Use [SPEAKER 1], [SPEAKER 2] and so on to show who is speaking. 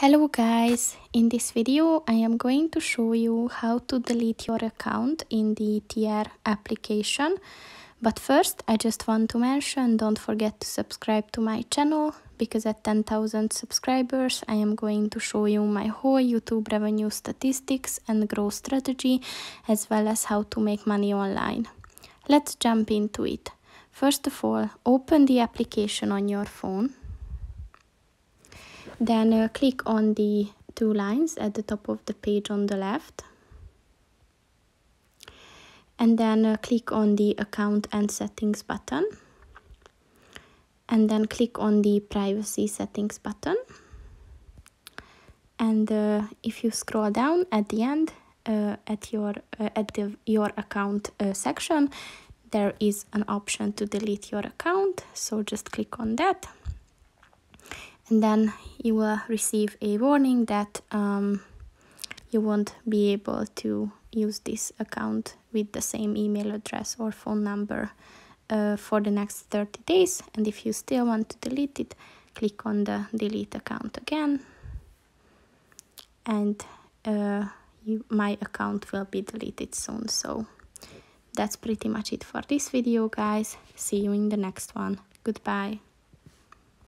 [SPEAKER 1] Hello guys, in this video I am going to show you how to delete your account in the TR application. But first I just want to mention, don't forget to subscribe to my channel, because at 10,000 subscribers I am going to show you my whole YouTube revenue statistics and growth strategy, as well as how to make money online. Let's jump into it. First of all, open the application on your phone. Then click on the two lines at the top of the page on the left. And then click on the account and settings button. And then click on the privacy settings button. And if you scroll down at the end, at your account section, there is an option to delete your account. So just click on that. And then you will receive a warning that you won't be able to use this account with the same email address or phone number for the next 30 days. And if you still want to delete it, click on the delete account again. And my account will be deleted soon. So that's pretty much it for this video, guys. See you in the next one. Goodbye.